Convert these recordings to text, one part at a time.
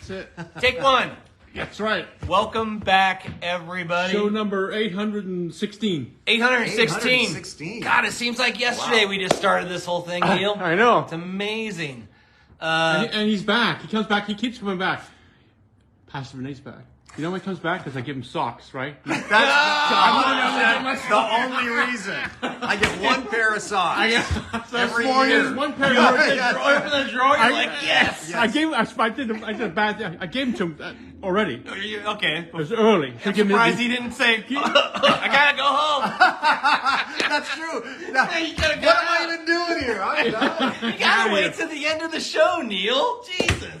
That's it. Take one. That's right. Welcome back, everybody. Show number 816. 816. God, it seems like yesterday we just started this whole thing, Neil. I know. It's amazing. And he's back. He comes back. He keeps coming back. Pastor Rene's back. You know when he comes back? Because I give him socks, right? That's the only reason. I get one pair of socks every year. One pair of Open the drawer, you're like, yes. I did a bad thing. I gave him to him already. Okay. It was early. I'm surprised he didn't say, I gotta go home. That's true. What What am I even doing here? I'm done. You gotta wait till the end of the show, Neil. Jesus.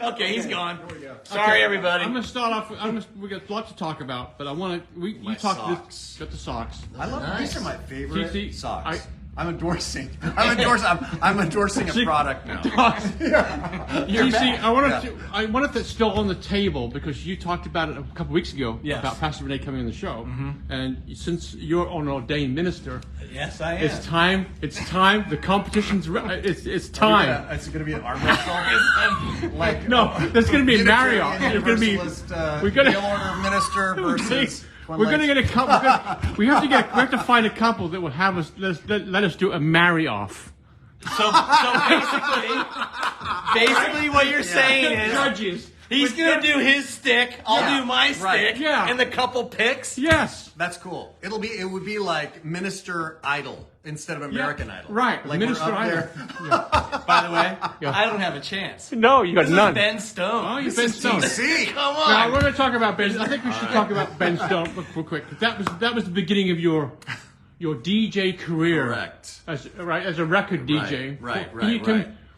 Okay, he's gone. Sorry, everybody. I'm gonna start off. We got lots to talk about, but I want to. You talk this. Got the socks. I love these. Are my favorite See, socks. I'm endorsing a product now. I wanted that still on the table because you talked about it a couple weeks ago about Pastor Rene coming on the show, and since you're an ordained minister, yes, I am. It's time. It's time. The competition's. It's time. It's going to be an arm wrestle. No, there's going to be Marriott. There's going to be. We're going to order minister versus. We're going to get a couple. We have to find a couple that will have us. Let us do a marry-off. So basically, what you're saying is, Judges. He's going to do his stick. I'll do my stick. Yeah. And the couple picks. Yes. That's cool. It would be like Minister Idol instead of American Idol. Right. Like Minister we're up Idol. there. By the way, I don't have a chance. No, you got This none. is Ben Stone. Oh, you're Ben Stone. DC. Come on. Now we're going to talk about Ben. I think we should talk about Ben Stone real quick. That was the beginning of your DJ career. Correct. As a record DJ. Right.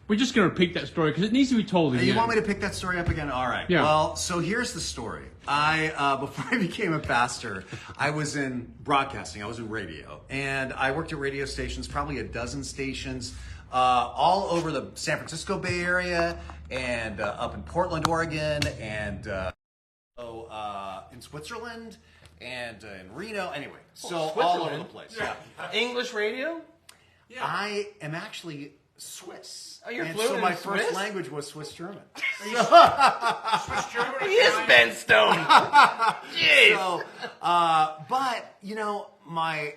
We're just going to repeat that story because it needs to be told again. You want me to pick that story up again? All right. Yeah. Well, so here's the story. Before I became a pastor, I was in broadcasting. I was in radio. And I worked at radio stations, probably a dozen stations, all over the San Francisco Bay Area and up in Portland, Oregon, and in Switzerland and in Reno. Anyway, so all over the place. Yeah. English radio? Yeah. I am actually Swiss. Oh, you're and fluent so my in first Swiss? language was Swiss German. Swiss German? He is Ben Stone. Jeez. So, but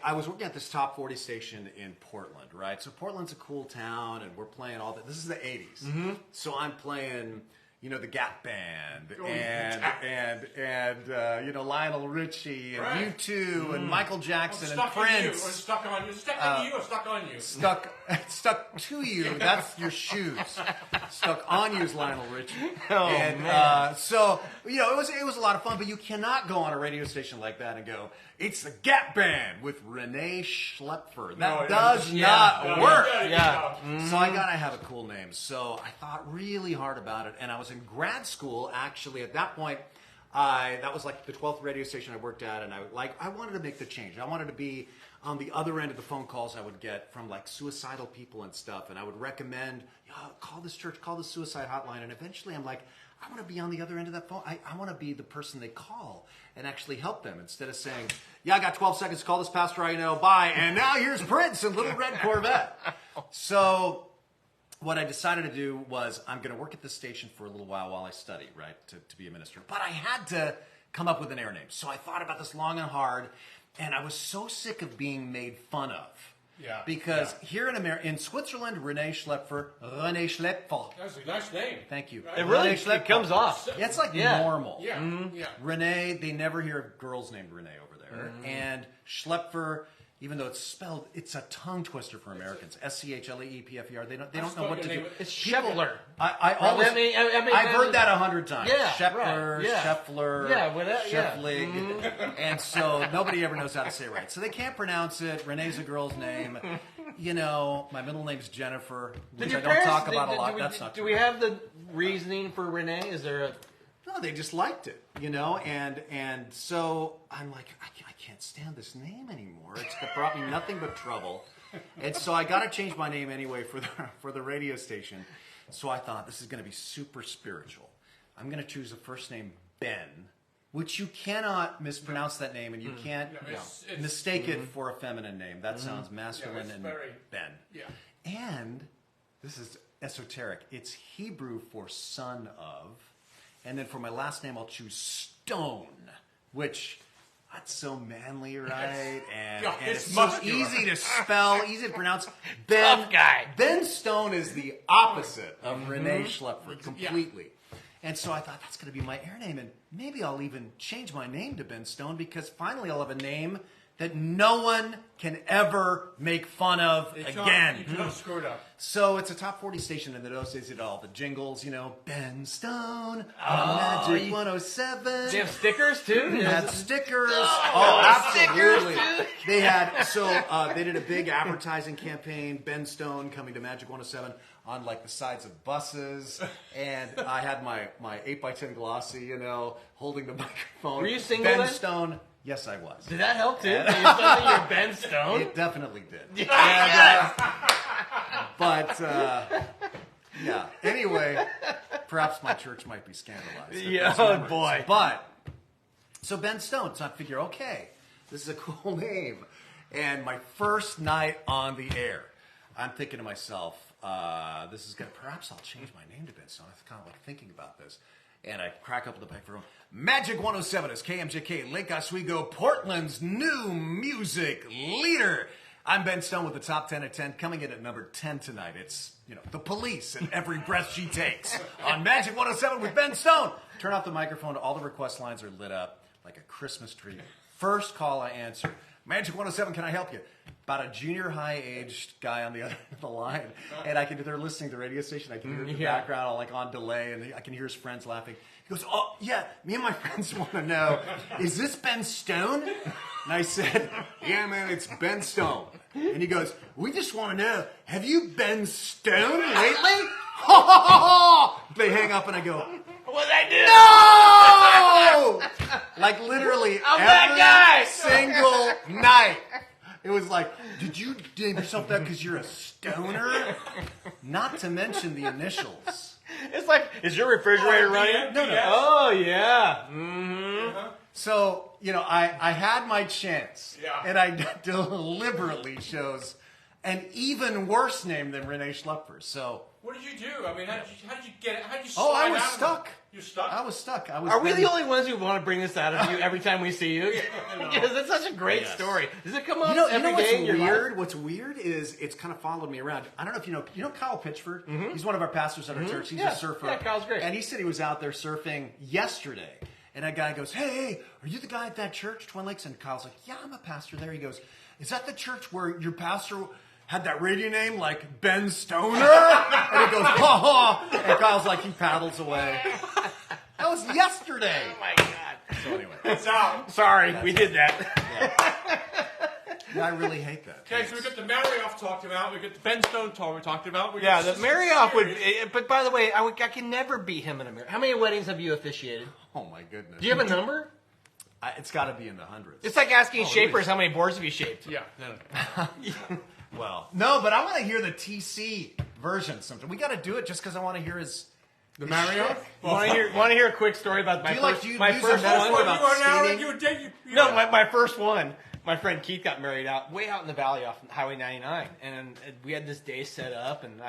I was working at this top 40 station in Portland, right? So Portland's a cool town, and we're playing all that. This is the 80s, so I'm playing. The Gap Band and Lionel Richie and U2 and Michael Jackson and Prince. Stuck on you or stuck on you? Stuck to you. That's your shoes. Stuck on you is Lionel Richie. Man. So it was a lot of fun. But you cannot go on a radio station like that and go, "It's the Gap Band with Rene Schlaepfer." That does not work. Yeah. So I gotta have a cool name. So I thought really hard about it, and I was in grad school actually at that point. That was like the 12th radio station I worked at, and I wanted to make the change. I wanted to be on the other end of the phone calls I would get from like suicidal people and stuff, and I would recommend, call this church, call the suicide hotline, and eventually I'm like, I want to be on the other end of that phone. I want to be the person they call and actually help them instead of saying, I got 12 seconds to call this pastor I know, bye, and now here's Prince and Little Red Corvette. So what I decided to do was I'm going to work at this station for a little while I study, right, to be a minister. But I had to come up with an air name. So I thought about this long and hard, and I was so sick of being made fun of. Yeah. Because here in Switzerland, Rene Schlaepfer. That's a nice name. Thank you. It really comes off. Yeah, it's like normal. Yeah. Yeah. Rene, they never hear of girls named Rene over there. And Schlaepfer, even though it's spelled, it's a tongue twister for Americans. Schleepfer. They don't know what to do. It's Scheffler. I've heard that 100 times. Yeah, Scheffler, right, yeah. Scheffler, Schefflig. And so nobody ever knows how to say it right. So they can't pronounce it. Renee's a girl's name. My middle name's Jennifer, which I don't talk about a lot. That's not true. Do we have the reasoning for Rene? Is there a... No, they just liked it, and so I'm like, I can't stand this name anymore. It's brought me nothing but trouble, and so I got to change my name anyway for the radio station. So I thought this is going to be super spiritual. I'm going to choose a first name Ben, which you cannot mispronounce that name, and you can't mistake it for a feminine name. That sounds masculine and Ben. Yeah. And this is esoteric. It's Hebrew for son of. And then for my last name, I'll choose Stone, which that's so manly, right? And it's so easy to spell, easy to pronounce. Tough guy. Ben Stone is the opposite of Rene Schlaepfer, completely. And so I thought, that's going to be my air name, and maybe I'll even change my name to Ben Stone, because finally I'll have a name that no one can ever make fun of again. You can't screw it up. So it's a top 40 station, and those days it all the jingles, Ben Stone, Magic 107. They have stickers too? They had stickers. Absolutely. Stickers, They had, they did a big advertising campaign, Ben Stone coming to Magic 107 on like the sides of buses. And I had my 8x10 glossy, holding the microphone. Were you single Ben then? Stone. Yes, I was. Did that help too? You're Ben Stone? It definitely did. Yes. Yeah. Anyway, perhaps my church might be scandalized. Yeah, oh boy. So Ben Stone. So I figure, okay, this is a cool name. And my first night on the air, I'm thinking to myself, this is good. Perhaps I'll change my name to Ben Stone. I was kind of like thinking about this. And I crack up the microphone. Magic 107 is KMJK, Lake Oswego, Portland's new music leader. I'm Ben Stone with the top 10 at 10. Coming in at number 10 tonight, it's, The Police and Every Breath She Takes on Magic 107 with Ben Stone. Turn off the microphone. All the request lines are lit up like a Christmas tree. First call I answer. Magic 107, can I help you? About a junior high aged guy on the other end of the line. And they're listening to the radio station. I can hear it in the background, like on delay, and I can hear his friends laughing. He goes, oh, yeah, me and my friends want to know, is this Ben Stone? And I said, yeah, man, it's Ben Stone. And he goes, we just want to know, have you been stoned lately? They hang up and I go, What'd I do? no! Like literally I'm every that guy. single night. It was like, did you name yourself that because you're a stoner? Not to mention the initials. It's like, is your refrigerator running? No. Oh, yeah. Mm-hmm. So, I had my chance. Yeah. And I deliberately chose an even worse name than Rene Schlaepfer. So. What did you do? I mean, how did you get it? How did you Oh, I was slide out of stuck. it? You stuck? I was stuck. Are we the only ones who want to bring this out of you every time we see you? Because it's such a great story. Does it come up every day in your life? What's weird is it's kind of followed me around. I don't know if you know Kyle Pitchford? Mm-hmm. He's one of our pastors at our church. He's a surfer. Yeah, Kyle's great. And he said he was out there surfing yesterday. And a guy goes, hey, are you the guy at that church, Twin Lakes? And Kyle's like, yeah, I'm a pastor there. He goes, is that the church where your pastor had that radio name like Ben Stoner? And he goes, ha ha. And Kyle's like, he paddles away. That was yesterday. Oh my God. So anyway. It's out. Sorry, we did that. Yeah, I really hate that. Okay, so we got the Marioff talked about. We got the Ben Stone talk we talked about. We Yeah, got the Marioff would. But by the way, I can never beat him in a Marioff. How many weddings have you officiated? Oh my goodness. Do you have a number? It's got to be in the hundreds. It's like asking shapers how many boards have you shaped. Yeah. Well, no, but I want to hear the TC version sometime. We got to do it just because I want to hear his. The Marioff? Want to hear a quick story about my first use my a first metaphor one? about You are now. skating? No, my first one. My friend Keith got married way out in the valley off Highway 99, and we had this day set up, and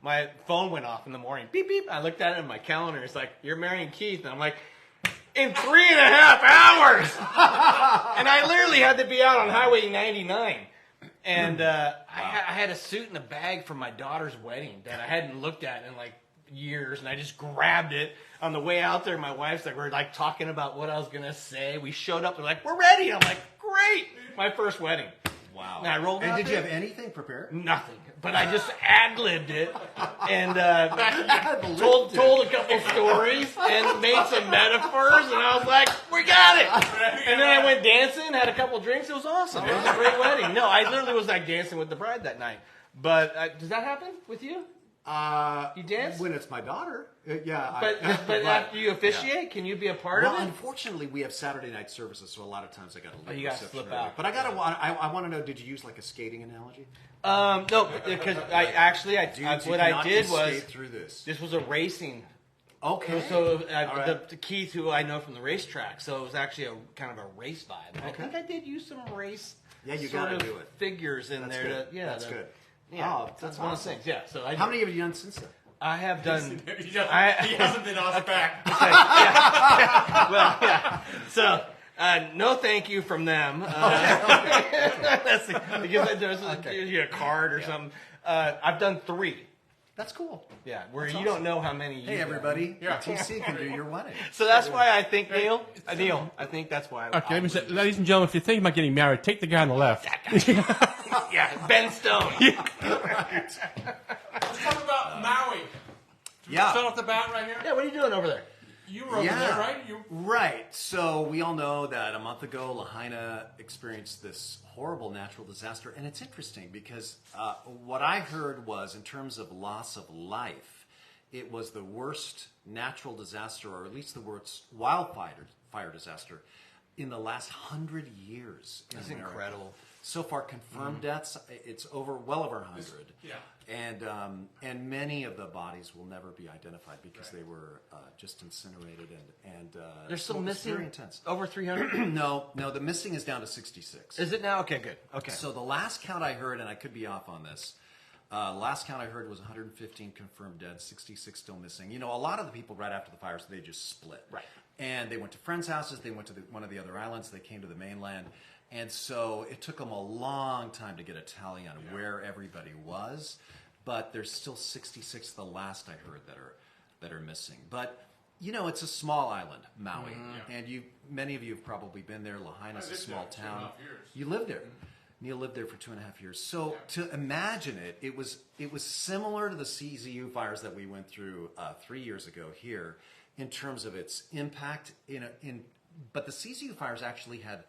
my phone went off in the morning. Beep beep. I looked at it in my calendar. It's like, you're marrying Keith, and I'm like, in 3.5 hours. And I literally had to be out on Highway 99. And I had a suit and a bag for my daughter's wedding that I hadn't looked at in like years, and I just grabbed it on the way out there. My wife's like, we're like talking about what I was gonna say. We showed up, they're like, we're ready. I'm like, great, my first wedding. Wow. And I rolled out. And did you there. have anything prepared? Nothing, but I just ad-libbed it and told a couple stories and made some metaphors, and I was like, we got it. And then I went dancing, had a couple drinks. It was awesome. It was a great wedding. No, I literally was like dancing with the bride that night. But does that happen with you? You dance? When it's my daughter. Yeah. But after you officiate, can you be a part of it? Unfortunately, we have Saturday night services, so a lot of times I got to leave. You got to slip out. But I want to know, did you use like a skating analogy? No, because what I did was through this. This was a racing. Okay. So right. the Keith, who I know from the racetrack, so it was actually a kind of a race vibe. Okay. I think I did use some race. Yeah, you got to do it. Figures in That's there. good. Yeah, that's good. Yeah, oh, that's one of the things. Yeah. So how many have you done since then? I have done. He hasn't been off back. Well, yeah. So, no thank you from them. That's because there's a card or something. I've done 3. That's cool. Yeah, where That's you awesome. don't know how many. Hey, everybody. TC can do your wedding. So that's why I think Neil. I think that's why. Okay, let me say, ladies and gentlemen, if you're thinking about getting married, take the guy on the left. Yeah, Ben Stone. Let's talk about Maui. Yeah. Start off the bat right here. Yeah, what are you doing over there? You were over there, right? Right. So we all know that a month ago, Lahaina experienced this horrible natural disaster. And it's interesting because what I heard was, in terms of loss of life, it was the worst natural disaster, or at least the worst wildfire disaster, in the last 100 years in That's America. incredible. So far, confirmed deaths, it's well over 100. Yeah. And many of the bodies will never be identified because they were just incinerated and There's still so it was missing. very intense. Over 300. No, the missing is down to 66. Is it now? Okay, good. Okay. So the last count I heard, and I could be off on this, last count I heard was 115 confirmed dead, 66 still missing. You know, a lot of the people right after the fires, they just split. Right. And they went to friends' houses, they went to one of the other islands, they came to the mainland. And so it took them a long time to get a tally on where everybody was. But there's still 66, the last I heard, that are missing. But, you know, it's a small island, Maui. And many of you have probably been there. Lahaina's a small town. 2.5 years. You lived there. Neil lived there for 2.5 years. So to imagine it was similar to the CZU fires that we went through 3 years ago here in terms of its impact. But the CZU fires actually had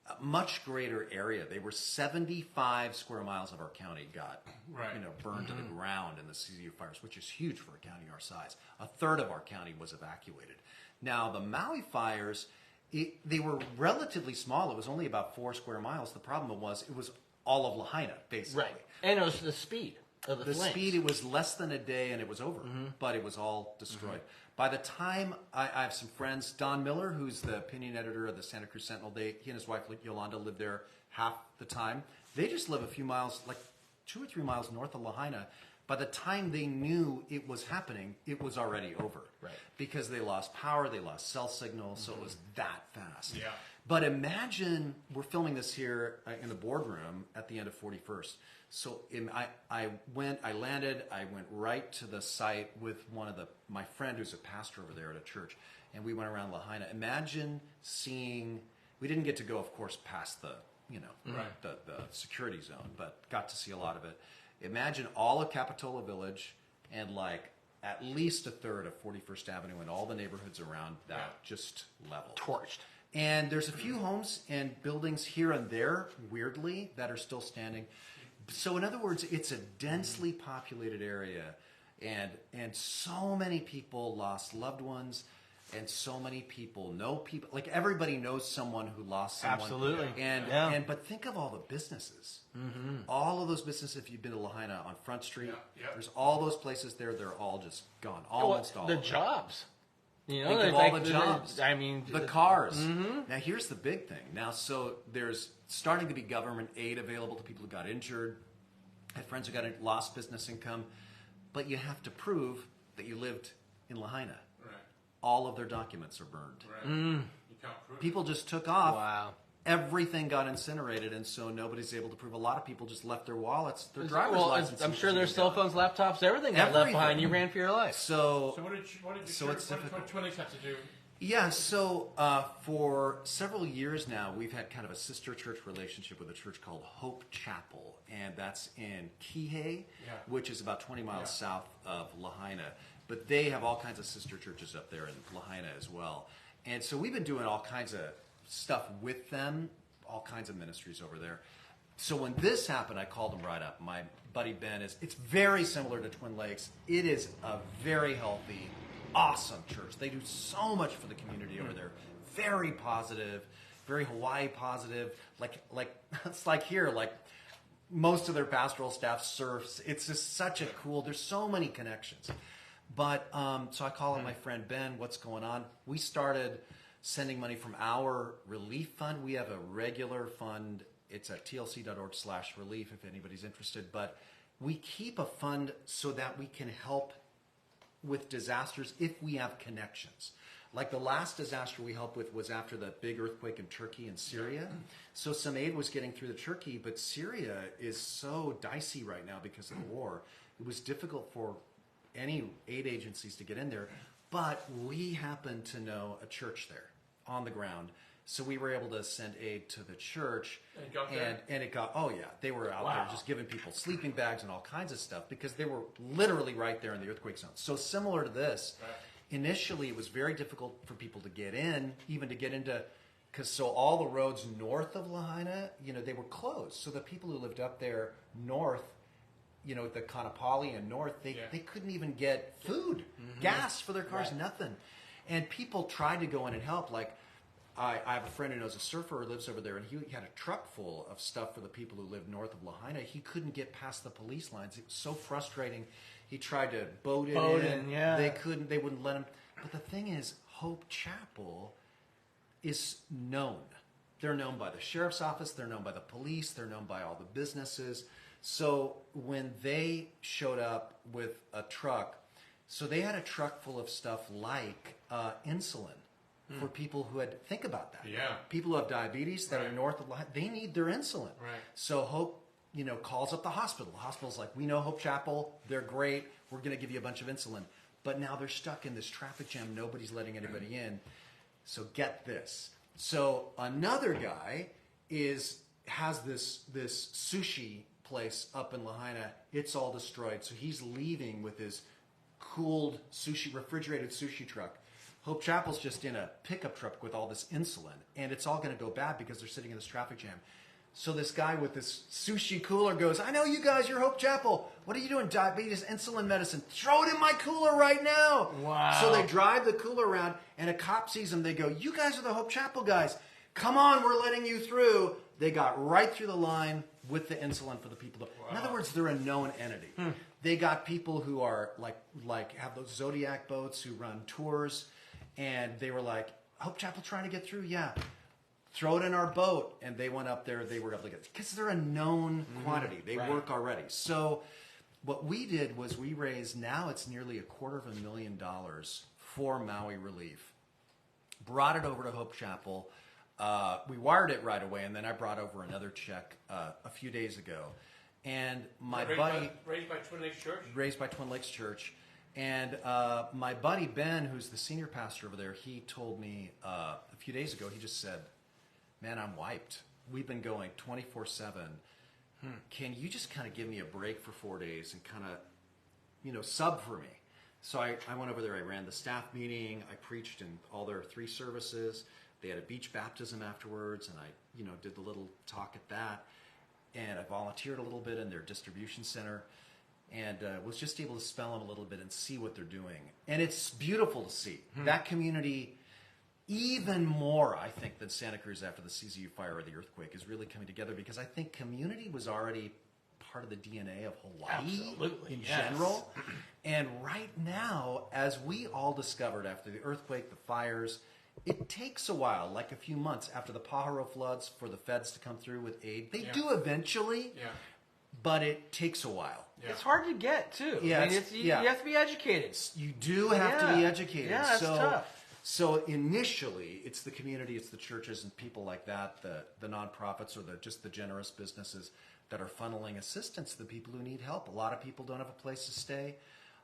a much greater area. They were 75 square miles of our county got burned to the ground in the CZU fires, which is huge for a county our size. A third of our county was evacuated. Now the Maui fires, they were relatively small. It was only about 4 square miles. The problem was it was all of Lahaina, basically. Right. And it was the speed of the flames. Speed, it was less than a day and it was over, but it was all destroyed. By the time, I have some friends, Don Miller, who's the opinion editor of the Santa Cruz Sentinel, he and his wife Yolanda lived there half the time. They just live a few miles, like 2 or 3 miles north of Lahaina. By the time they knew it was happening, it was already over. Right. Because they lost power, they lost cell signal, so it was that fast. Yeah. But imagine, we're filming this here in the boardroom at the end of 41st. So I landed, I went right to the site with my friend who's a pastor over there at a church, and we went around Lahaina. Imagine seeing, we didn't get to go, of course, past the security zone, but got to see a lot of it. Imagine all of Capitola Village and like at least a third of 41st Avenue and all the neighborhoods around that just leveled. Torched. And there's a few homes and buildings here and there, weirdly, that are still standing. So in other words, it's a densely populated area, and so many people lost loved ones, and so many people know people. Like everybody knows someone who lost someone. Absolutely. But think of all the businesses. All of those businesses, if you've been to Lahaina on Front Street, there's all those places there. They're all just gone. Almost all the of them. Jobs. You know, Think of all the jobs. I mean, the cars. Now, here's the big thing. Now, so there's starting to be government aid available to people who got injured. I had friends who lost business income. But you have to prove that you lived in Lahaina. Right. All of their documents are burned. Right. You can't prove People just took off. Wow. Everything got incinerated, and so nobody's able to prove. A lot of people just left their wallets, their driver's license. I'm sure their cell phones, laptops, everything got left behind. You ran for your life. So what did Twinings have to do? Yeah, so for several years now, we've had kind of a sister church relationship with a church called Hope Chapel, and that's in Kihei, which is about 20 miles south of Lahaina. But they have all kinds of sister churches up there in Lahaina as well. And so we've been doing all kinds of stuff with them, all kinds of ministries over there. So when this happened, I called them right up. My buddy Ben it's very similar to Twin Lakes. It is a very healthy, awesome church. They do so much for the community over there. Very positive, very Hawaii positive. Like it's like here, like most of their pastoral staff surfs. It's just such a cool, there's so many connections. But so I call up my friend Ben, what's going on? We started sending money from our relief fund. We have a regular fund. It's at tlc.org/relief if anybody's interested. But we keep a fund so that we can help with disasters if we have connections. Like the last disaster we helped with was after the big earthquake in Turkey and Syria. So some aid was getting through to Turkey, but Syria is so dicey right now because of the war. It was difficult for any aid agencies to get in there. But we happened to know a church there on the ground. So we were able to send aid to the church. And it got there? And it got, oh yeah, they were out there just giving people sleeping bags and all kinds of stuff because they were literally right there in the earthquake zone. So similar to this, initially it was very difficult for people to get in, even to get into, because so all the roads north of Lahaina, they were closed. So the people who lived up there north, the Kaanapali and north, they couldn't even get food, gas for their cars, nothing. And people tried to go in and help. Like, I have a friend who knows a surfer who lives over there, and he had a truck full of stuff for the people who lived north of Lahaina. He couldn't get past the police lines. It was so frustrating. He tried to boat it in. They couldn't. They wouldn't let him. But the thing is, Hope Chapel is known. They're known by the sheriff's office. They're known by the police. They're known by all the businesses. So when they showed up with a truck, so they had a truck full of stuff like insulin for people who had, think about that. Yeah. People who have diabetes that are north of Lahaina, they need their insulin. Right. So Hope, calls up the hospital. The hospital's like, we know Hope Chapel. They're great. We're going to give you a bunch of insulin. But now they're stuck in this traffic jam. Nobody's letting anybody in. So get this. So another guy has this sushi place up in Lahaina. It's all destroyed. So he's leaving with his cooled refrigerated sushi truck. Hope Chapel's just in a pickup truck with all this insulin, and it's all going to go bad because they're sitting in this traffic jam. So this guy with this sushi cooler goes, I know you guys, you're Hope Chapel. What are you doing? Diabetes, insulin medicine. Throw it in my cooler right now. Wow. So they drive the cooler around, and a cop sees them. They go, you guys are the Hope Chapel guys. Come on, we're letting you through. They got right through the line with the insulin for the people. In other words, they're a known entity. They got people who are like have those Zodiac boats who run tours. And they were like, Hope Chapel trying to get through? Yeah. Throw it in our boat. And they went up there. They were able to get it. Because they're a known quantity. They work already. So what we did was we raised, now it's nearly $250,000 for Maui relief. Brought it over to Hope Chapel. We wired it right away. And then I brought over another check a few days ago. And my buddy... Raised by Twin Lakes Church? Raised by Twin Lakes Church. And my buddy Ben, who's the senior pastor over there, he told me a few days ago, he just said, man, I'm wiped. We've been going 24/7. Can you just kind of give me a break for 4 days and kind of, sub for me? So I went over there, I ran the staff meeting, I preached in all their 3 services. They had a beach baptism afterwards, and I, did the little talk at that. And I volunteered a little bit in their distribution center. And was just able to spell them a little bit and see what they're doing. And it's beautiful to see. That community, even more, I think, than Santa Cruz after the CZU fire or the earthquake, is really coming together because I think community was already part of the DNA of Hawaii in general. And right now, as we all discovered after the earthquake, the fires, it takes a while, like a few months after the Pajaro floods, for the feds to come through with aid. They do eventually, but it takes a while. Yeah. It's hard to get, too. Yeah, you have to be educated. You do have to be educated. Yeah, that's tough. So initially, it's the community, it's the churches and people like that, the nonprofits or just the generous businesses that are funneling assistance to the people who need help. A lot of people don't have a place to stay,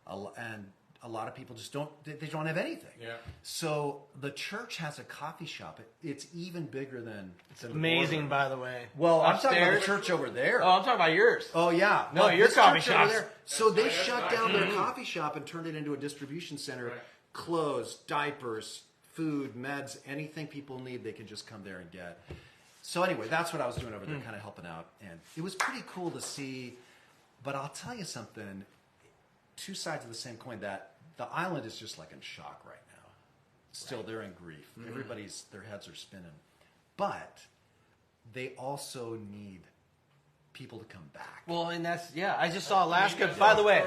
and a lot of people just don't have anything. Yeah. So the church has a coffee shop. It's even bigger than it's amazing, by the way. Well, I'm talking about the church over there. Oh, I'm talking about yours. Oh, yeah. No, your coffee shop. So they shut down their coffee shop and turned it into a distribution center. Right. Clothes, diapers, food, meds, anything people need, they can just come there and get. So anyway, that's what I was doing over there, kind of helping out. And it was pretty cool to see. But I'll tell you something. 2 sides of the same coin, that the island is just like in shock right now. Still, they're in grief. Their heads are spinning. But they also need people to come back. Well, and I just saw Alaska, by the way,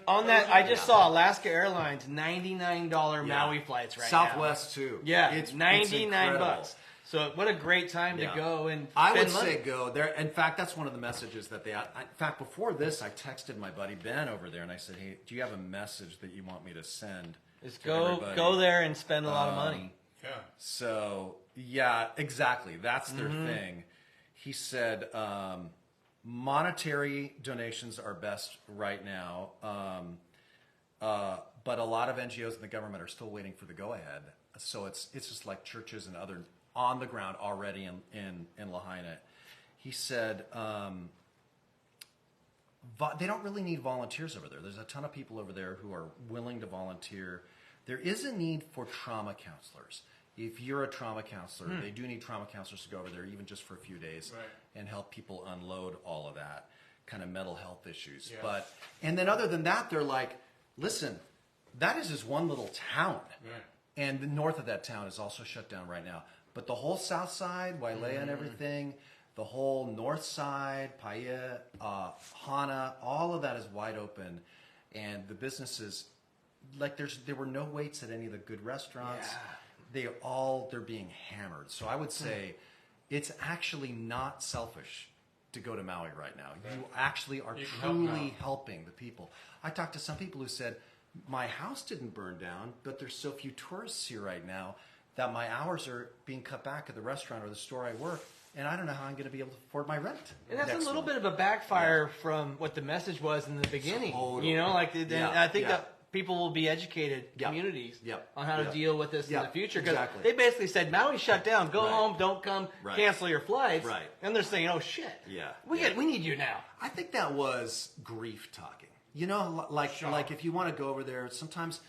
on that, I just saw Alaska Airlines, $99 Maui flights right Southwest, now. too. Yeah, it's $99. So what a great time to go and I would spend money. say go there. In fact, that's one of the messages that in fact, before this, I texted my buddy Ben over there, and I said, hey, do you have a message that you want me to send? Just go there and spend a lot of money. Yeah. So, yeah, exactly. That's their thing. He said, monetary donations are best right now, but a lot of NGOs and the government are still waiting for the go-ahead. So it's just like churches and other on the ground already in Lahaina. He said they don't really need volunteers over there. There's a ton of people over there who are willing to volunteer. There is a need for trauma counselors. If you're a trauma counselor, they do need trauma counselors to go over there even just for a few days and help people unload all of that kind of mental health issues. Yeah. And then other than that, they're like, listen, that is just one little town. Right. And the north of that town is also shut down right now. But the whole south side, Wailea and everything, the whole north side, Paia, Hana, all of that is wide open. And the businesses, like there were no waits at any of the good restaurants. Yeah. They're being hammered. So I would say it's actually not selfish to go to Maui right now. Right. You actually are truly helping the people. I talked to some people who said, my house didn't burn down, but there's so few tourists here right now that my hours are being cut back at the restaurant or the store I work, and I don't know how I'm going to be able to afford my rent. And that's a little bit of a backfire from what the message was in the beginning. Totally. You know, like I think that people will be educated, communities, on how to deal with this in the future. Because they basically said, Maui shut down, go home, don't come, cancel your flights. Right. And they're saying, oh shit, we need you now. I think that was grief talking. You know, like if you want to go over there, sometimes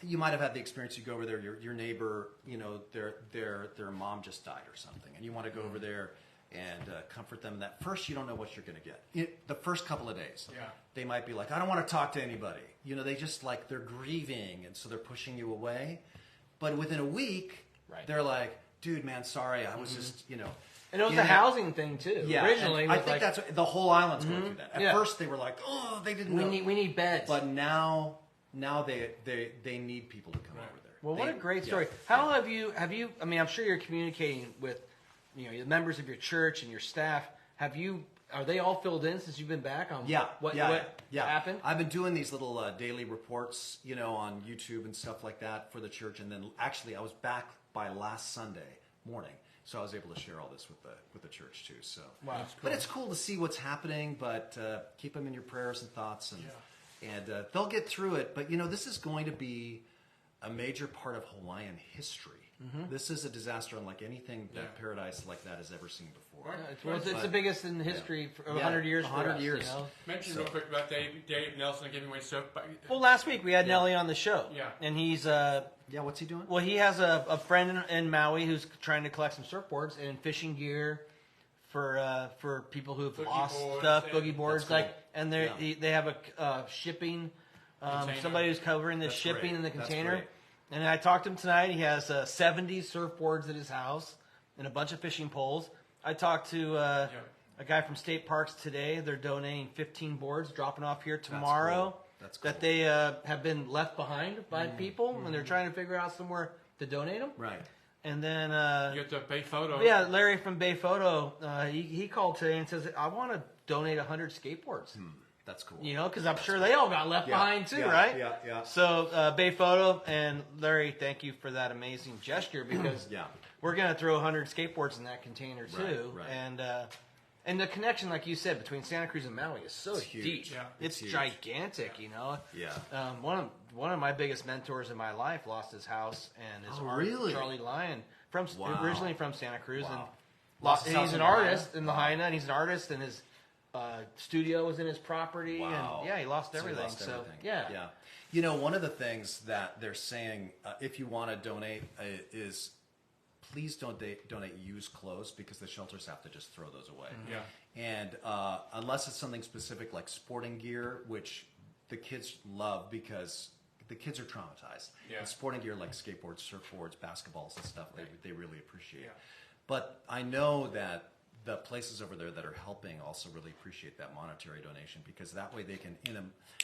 you might have had the experience. You go over there, your neighbor, you know, their mom just died or something, and you want to go over there and comfort them. That first, you don't know what you're going to get. The first couple of days, they might be like, I don't want to talk to anybody. You know, they just they're grieving, and so they're pushing you away. But within a week, they're like, dude, man, sorry, I was just, you know. And it was a housing thing too. Yeah, originally, I think that's the whole island's going through that. At first, they were like, "Oh, they didn't. We need beds." But now they need people to come over there. Well, what a great story! How have you? I mean, I'm sure you're communicating with, the members of your church and your staff. Are they all filled in since you've been back on? What happened? I've been doing these little daily reports, on YouTube and stuff like that for the church, and then actually I was back by last Sunday morning. So I was able to share all this with the church too. So, wow, cool. But it's cool to see what's happening. But keep them in your prayers and thoughts, and they'll get through it. But this is going to be a major part of Hawaiian history. Mm-hmm. This is a disaster unlike anything that paradise like that has ever seen before. It's the biggest in history of 100 years. 100 years. Mention real quick about Dave Nelson giving away soap. Well, last week we had Nelly on the show. Yeah. And he's what's he doing? Well, he has a friend in Maui who's trying to collect some surfboards and fishing gear for people who've lost stuff, boogie boards, cool. and they have a shipping somebody who's covering the shipping in the container. And I talked to him tonight. He has 70 surfboards at his house and a bunch of fishing poles. I talked to a guy from State Parks today. They're donating 15 boards, dropping off here tomorrow. That's cool. That they have been left behind by people, and they're trying to figure out somewhere to donate them. Right. And then you get the Bay Photo. Yeah, Larry from Bay Photo. He called today and says, "I want to donate 100 skateboards." That's cool. Because I'm sure they all got left behind too, right? Yeah. So Bay Photo and Larry, thank you for that amazing gesture because we're gonna throw 100 skateboards in that container too, right. And the connection, like you said, between Santa Cruz and Maui is so deep. Yeah. It's huge. gigantic, Yeah. One of my biggest mentors in my life lost his house and his art, Charlie Lyon, originally from Santa Cruz, and he's an artist in Lahaina, and he's an artist, and his studio was in his property, and he lost everything. So yeah. One of the things that they're saying, if you want to donate, is please don't donate used clothes because the shelters have to just throw those away. Yeah. And unless it's something specific like sporting gear, which the kids love because the kids are traumatized. Yeah. And sporting gear like skateboards, surfboards, basketballs and stuff, they really appreciate. Yeah. But I know that the places over there that are helping also really appreciate that monetary donation because that way they can,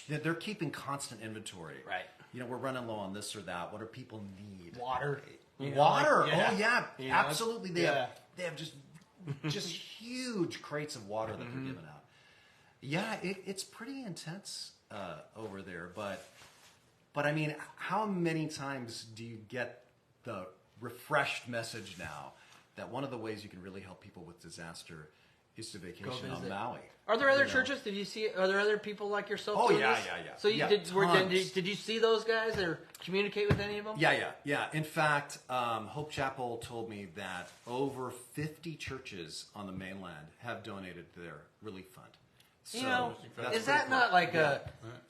they're keeping constant inventory. Right. We're running low on this or that. What do people need? Water. Water. Yeah. Oh yeah, You know, absolutely. They have just huge crates of water that they're giving out. Yeah, it's pretty intense over there. But I mean, how many times do you get the refreshed message now that one of the ways you can really help people with disaster is to vacation on Maui? Are there other churches? Did you see? Are there other people like yourself? Oh doing yeah. this? So you did you see those guys or communicate with any of them? Yeah. In fact, Hope Chapel told me that over 50 churches on the mainland have donated to their relief fund. So is that not like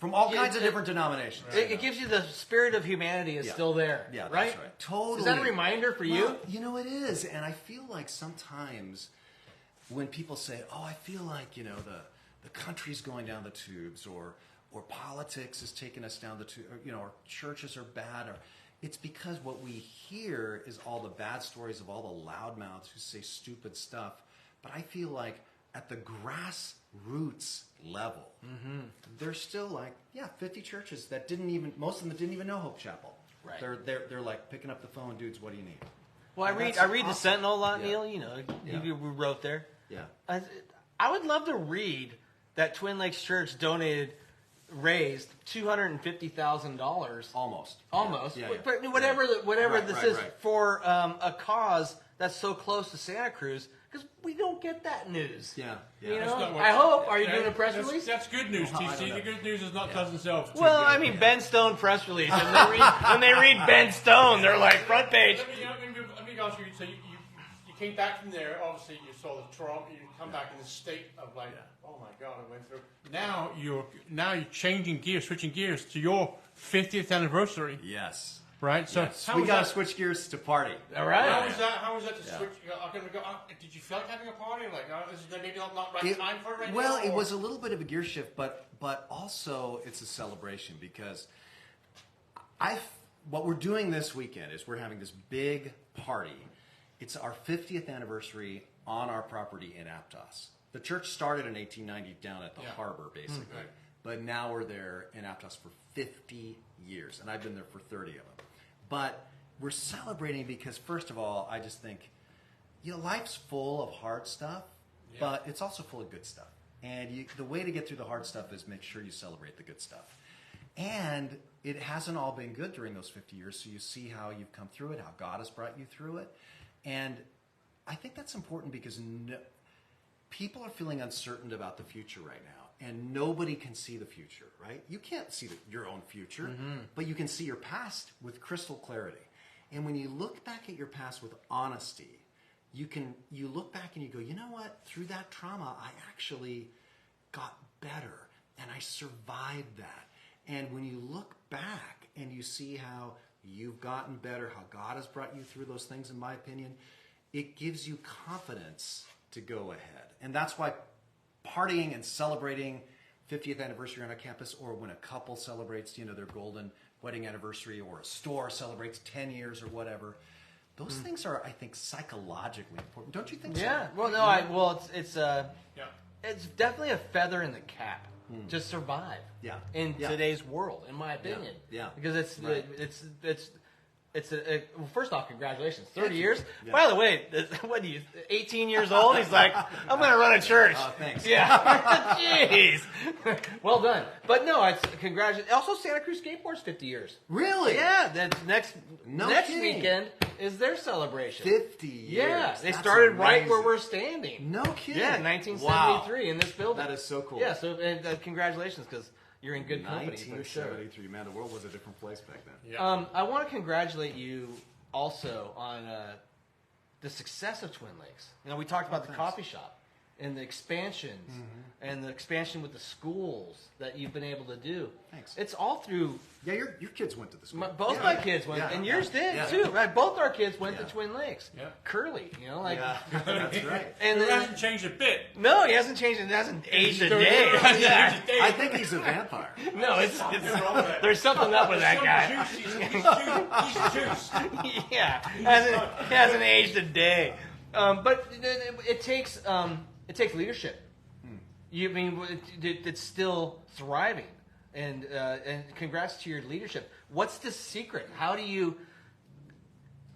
from all kinds of different denominations? It gives you the spirit of humanity is still there. Yeah, right? That's right. Totally. Is that a reminder for you? You know, it is, and I feel like sometimes when people say, "Oh, I feel like the country's going down the tubes," or politics is taking us down the tubes, or churches are bad, or it's because what we hear is all the bad stories of all the loudmouths who say stupid stuff. But I feel like at the grassroots level, there's still 50 churches that most of them didn't even know Hope Chapel. Right. They're like picking up the phone, dudes. What do you need? Well, I read awesome. The Sentinel a lot, Neil. You wrote there. Yeah. I would love to read that Twin Lakes Church raised $250,000. Almost. Yeah. But whatever this is right. for a cause that's so close to Santa Cruz, because we don't get that news. Yeah. I hope. Are you doing a press release? That's good news, TC. The good news is doesn't sell. Well, I mean, Ben Stone press release. When they read Ben Stone, they're like front page. Let me ask you. So you came back from there. Obviously, you saw the trauma. You come back in the state of oh my God, I went through. Now you're changing gears, switching gears to your 50th anniversary. Yes. Right. So we got to switch gears to party. All right. How was that to switch? Did you feel like having a party? Is it maybe not right time for it right now? Well, it was a little bit of a gear shift, but also it's a celebration because what we're doing this weekend is we're having this big party. It's our 50th anniversary on our property in Aptos. The church started in 1890 down at the harbor, basically. Right. But now we're there in Aptos for 50 years, and I've been there for 30 of them. But we're celebrating because, first of all, I just think, life's full of hard stuff, but it's also full of good stuff. And the way to get through the hard stuff is make sure you celebrate the good stuff. And it hasn't all been good during those 50 years, so you see how you've come through it, how God has brought you through it. And I think that's important because people are feeling uncertain about the future right now, and nobody can see the future, right? You can't see your own future, but you can see your past with crystal clarity. And when you look back at your past with honesty, you look back and you go, you know what? Through that trauma, I actually got better, and I survived that. And when you look back and you see how you've gotten better, how God has brought you through those things, in my opinion, it gives you confidence to go ahead. And that's why partying and celebrating 50th anniversary on a campus, or when a couple celebrates, their golden wedding anniversary, or a store celebrates 10 years or whatever, those things are, I think, psychologically important. Don't you think so? Yeah. Well, no, it's definitely a feather in the cap to survive in today's world, in my opinion. Yeah. Because well, first off, congratulations, 30 years. Yeah. By the way, 18 years old? He's like, I'm going to run a church. Thanks. Yeah. Jeez. Well done. But no, it's congratulations. Also, Santa Cruz Skateboard's 50 years. Really? Yeah. That's next weekend is their celebration. 50 years. Yeah. They started right where we're standing. No kidding. Yeah, 1973 in this building. That is so cool. Yeah. So congratulations, because you're in good company. 1973, man, the world was a different place back then. Yeah. I want to congratulate you also on the success of Twin Lakes. We talked about the coffee shop and the expansions and the expansion with the schools that you've been able to do. Thanks. It's all through. Yeah, your kids went to the school. Both my kids went, and yours did too. Right? Both our kids went to Twin Lakes. Yeah. Curly, that's right. And it hasn't changed a bit. No, he hasn't changed. It hasn't aged a day. I think he's a vampire. No, there's something up with that guy. He's juiced. Yeah, hasn't aged a day. But it takes leadership. It's still thriving, and congrats to your leadership. What's the secret? How do you?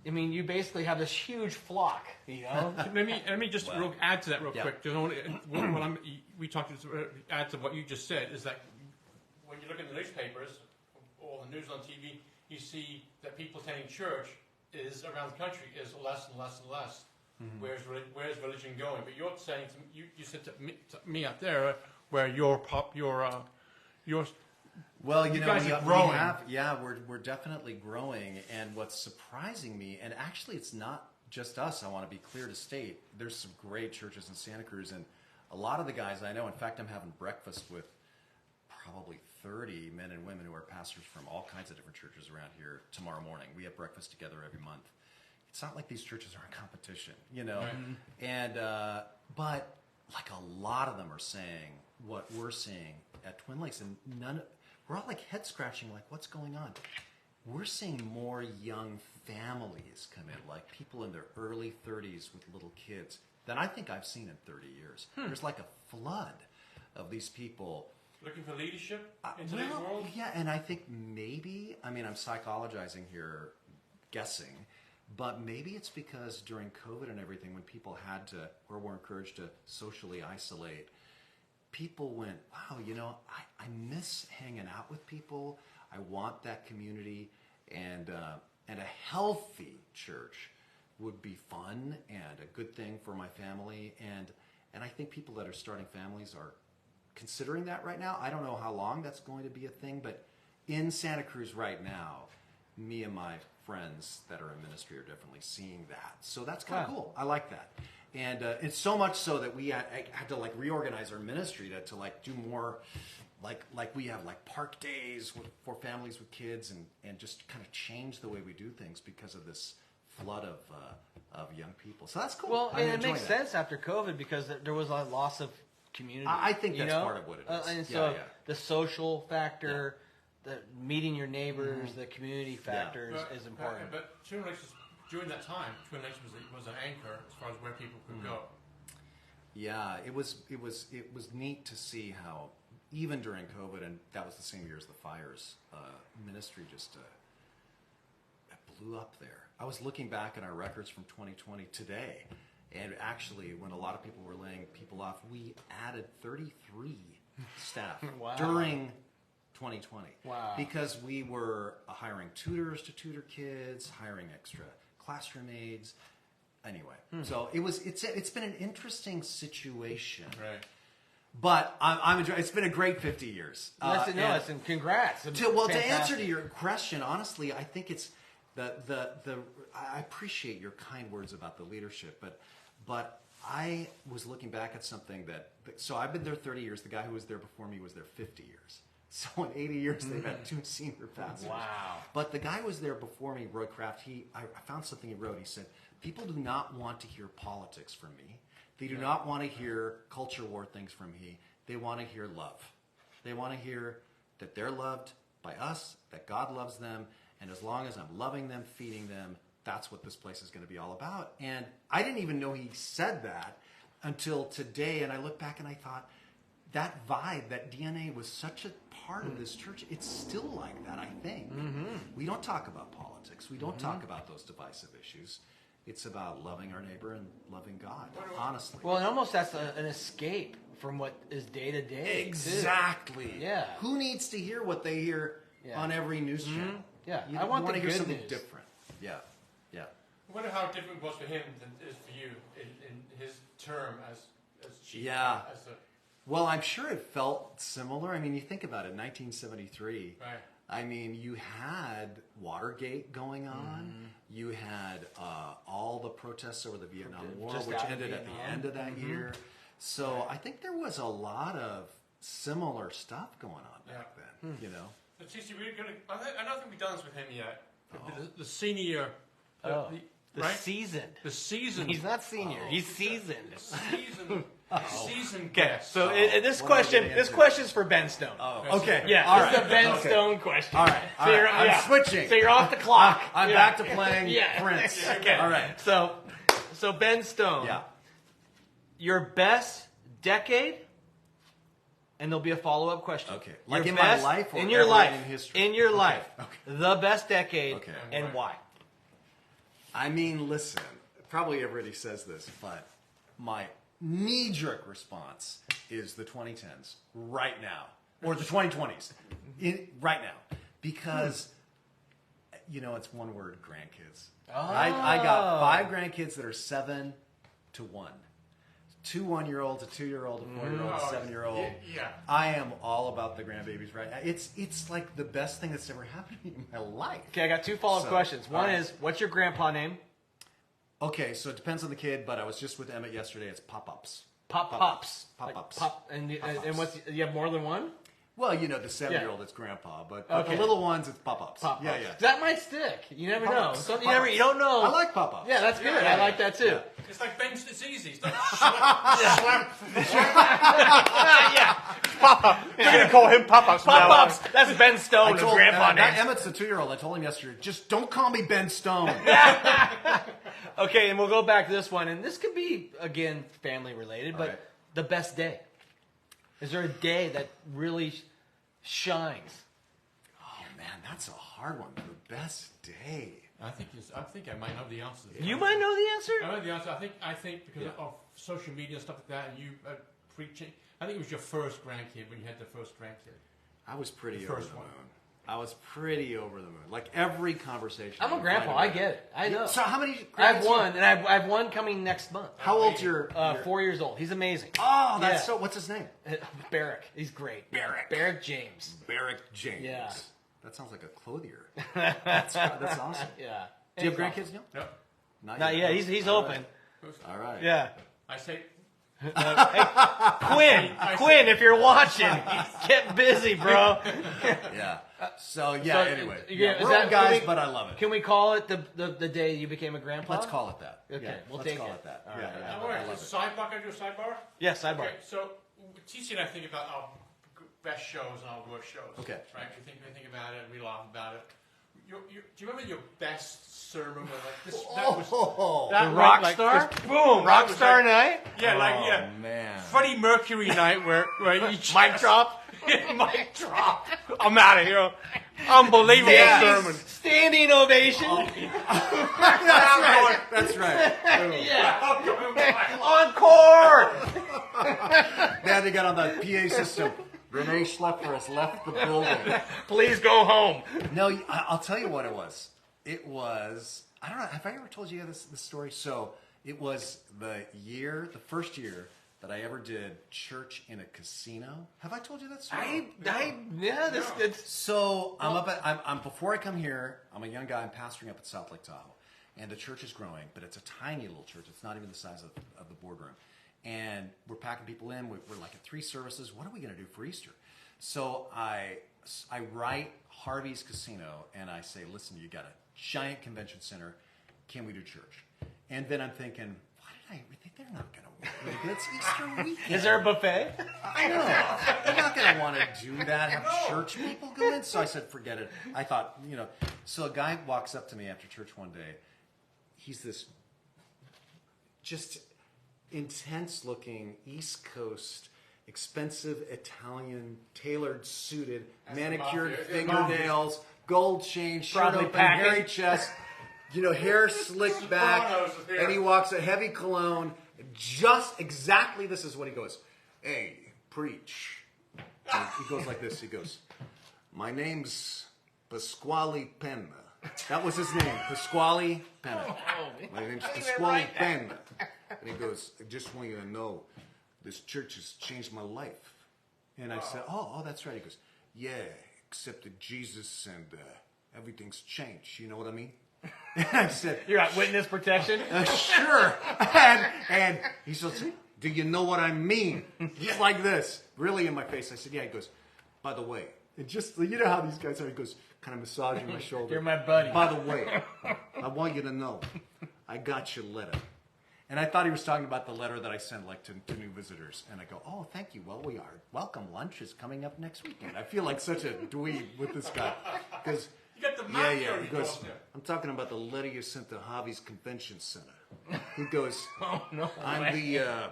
I mean, you basically have this huge flock, you know. Let me just add to that real Yeah. quick. We talked to add to what you just said is that when you look at the newspapers or the news on TV, you see that people attending church is around the country is less and less and less. Mm-hmm. Where's religion going? But you're saying you said to me out there where well, you guys are growing. We're definitely growing, and what's surprising me, and actually it's not just us, I want to be clear to state, there's some great churches in Santa Cruz, and a lot of the guys I know, in fact, I'm having breakfast with probably 30 men and women who are pastors from all kinds of different churches around here tomorrow morning. We have breakfast together every month. It's not like these churches are in competition, you know, right. And but like a lot of them are saying what we're seeing at Twin Lakes, and we're all like head scratching, like what's going on? We're seeing more young families come in, like people in their early 30s with little kids than I think I've seen in 30 years. There's like a flood of these people looking for leadership in today's world. Yeah, and I think maybe, I mean, I'm psychologizing here, guessing, but maybe it's because during COVID and everything, when people had to or were encouraged to socially isolate, people went, wow, you know, I miss hanging out with people. I want that community, and a healthy church would be fun and a good thing for my family. And I think people that are starting families are considering that right now. I don't know how long that's going to be a thing, but in Santa Cruz right now, me and my friends that are in ministry are definitely seeing that. So that's kind of cool. I like that. And it's so much so that we had to like reorganize our ministry to like do more, like we have like park days for families with kids, and just kind of change the way we do things because of this flood of young people. So that's cool. Well, and it makes sense after COVID because there was a loss of community. I think that's part of what it is. And so the social factor, the meeting your neighbors, the community factor is important. But Twin Lakes, during that time, Twin Lakes was an anchor as far as where people could go. Yeah, it was neat to see how even during COVID, and that was the same year as the fires, ministry just blew up there. I was looking back at our records from 2020 today, and actually when a lot of people were laying people off, we added 33 staff during 2020. Wow. Because we were hiring tutors to tutor kids, hiring extra classroom aides. Anyway, so it's been an interesting situation. Right. But I'm enjoying. It's been a great 50 years. And congrats. To answer to your question, honestly, I think it's I appreciate your kind words about the leadership, but I was looking back at something so I've been there 30 years. The guy who was there before me was there 50 years. So in 80 years, they've had 2 senior pastors. Wow. But the guy who was there before me, Roy Kraft, I found something he wrote. He said, people do not want to hear politics from me. They do not want to hear culture war things from me. They want to hear love. They want to hear that they're loved by us, that God loves them, and as long as I'm loving them, feeding them, that's what this place is going to be all about. And I didn't even know he said that until today, and I look back and I thought, that vibe, that DNA was such a part of this church. It's still like that, I think. We don't talk about politics. We don't talk about those divisive issues. It's about loving our neighbor and loving God, honestly. Well, and almost that's an escape from what is day to day. Exactly. Too. Yeah. Who needs to hear what they hear on every news channel? Yeah. You I want to hear good something news. different. Yeah. Yeah. I wonder how different it was for him than it is for you in his term as chief. Yeah. Well, I'm sure it felt similar. I mean, you think about it, 1973. Right. I mean, you had Watergate going on. You had all the protests over the Vietnam War, which ended at the end of that year. So I think there was a lot of similar stuff going on back then, you know. But TC, I don't think we've done this with him yet. The senior... Seasoned. The seasoned. He's not senior. He's seasoned. Seasoned Okay, guest. so this question's for Ben Stone. Okay. Yeah, all it's right. a Ben Stone question. All right. So I'm switching. So you're off the clock. I'm back to playing Prince. Okay. All right. So Ben Stone. Yeah. Your best decade, and there'll be a follow-up question. Okay. Your Like in best, my life or in your ever life, in history? In your life. Okay. The best decade, Okay. and why? I mean, listen, probably everybody says this, but my knee-jerk response is the 2010s right now, or the 2020s right now, because, it's one word, grandkids. Oh. I got 5 grandkids that are 7 to 1. 2 1-year-olds, a 2-year-old, a 4-year-old, a 7-year-old. Yeah. I am all about the grandbabies right now. It's like the best thing that's ever happened to me in my life. Okay, I got 2 follow-up questions. One is, what's your grandpa name? Okay, so it depends on the kid, but I was just with Emmett yesterday. It's Pop-Ups. Pop-Ups. Pop-Ups. And what's, you have more than one? Well, the 7-year-old, it's Grandpa, but Okay. the little ones, it's Pop-Ups. Pop-Ups. Yeah, yeah. That might stick. You never Pop-ups. know. You don't know. I like Pop-Ups. Yeah, that's good. Yeah, I like that too. Yeah. It's like Ben. It's easy. It's like slap. You're gonna call him Pop-Ups. from now on. Pop-Ups. That's Ben Stone, his grandpa name. Emmett's the 2-year-old. I told him yesterday, just don't call me Ben Stone. Okay, and we'll go back to this one, and this could be, again, family related, but right. the best day. Is there a day that really shines? Oh, man, that's a hard one. The best day. I think I might know the answer. To this. You might know the answer? I know the answer. I think because of social media and stuff like that, and you preaching. I think it was your first grandkid when you had the first grandkid. I was pretty The over first the one. moon. I was pretty over the moon. Like every conversation. I'm a grandpa. I get it. I know. So how many? I have one, and I have one coming next month. How old's your? 4 years old. He's amazing. Oh, that's Yeah. so. What's his name? Barrick. He's great. Barrick James. Barrick James. Yeah. That sounds like a clothier. That's awesome. Yeah. Do you have grandkids now? No, Not yet. He's All open. right. All right. Yeah. I say Quinn, if you're watching, get busy, bro. Yeah. So So, yeah. Anyway, is we're that- old guys, can we- but I love it. Can we call it the day you became a grandpa? Let's call it that. Okay, Yeah, we'll let's take call it. it that. All Yeah, right. yeah, all I right. love it. Sidebar. Can I do a sidebar? Yeah, sidebar. Okay. So TC and I think about our best shows and our worst shows. Okay. Right. We think about it and we laugh about it. Do you remember your best sermon? Where, like this, that was that The went rock like star? this, boom. Rock that was star like, night? Yeah, Man. Freddie Mercury night where each Mic drop? mic drop. I'm out of here. Unbelievable sermon. Standing ovation. That's right. Encore. They had to get on the PA system. Rene Schlaepfer has left the building. Please go home. No, I'll tell you what it was. It was, I don't know, have I ever told you this story? So it was the first year that I ever did church in a casino. Have I told you that story? So I'm before I come here, I'm a young guy, I'm pastoring up at South Lake Tahoe. And the church is growing, but it's a tiny little church. It's not even the size of the boardroom. And we're packing people in. We're like at 3 services. What are we going to do for Easter? So I write Harvey's Casino, and I say, listen, you got a giant convention center. Can we do church? And then I'm thinking, they're not going to want to. It's Easter weekend. Is there a buffet? I know. They're not going to want to do that, have church people go in. So I said, forget it. I thought, So a guy walks up to me after church one day. He's this just intense-looking East Coast, expensive Italian, tailored, suited, manicured fingernails, gold chain, shirt Probably open, packing. hairy chest, hair slicked back, and he walks a heavy cologne. Just exactly this is what he goes. Hey, preach. And he goes like this. He goes, my name's Pasquale Penna. That was his name, Pasquale Penna. My name's Pasquale Penna. And he goes, I just want you to know, this church has changed my life. And I said, oh, that's right. He goes, yeah, accepted Jesus and everything's changed. You know what I mean? And I said, You got witness protection? sure. And he says, do you know what I mean? Just like this, really in my face. I said, yeah. He goes, by the way, and just, you know how these guys are. He goes, kind of massaging my shoulder. You're my buddy. By the way, I want you to know, I got your letter. And I thought he was talking about the letter that I sent to new visitors. And I go, oh, thank you. Well, we are. Welcome lunch is coming up next weekend. I feel like such a dweeb with this guy. Because You got the map yeah. there, He goes, I'm talking about the letter you sent to Harvey's Convention Center. He goes, I'm the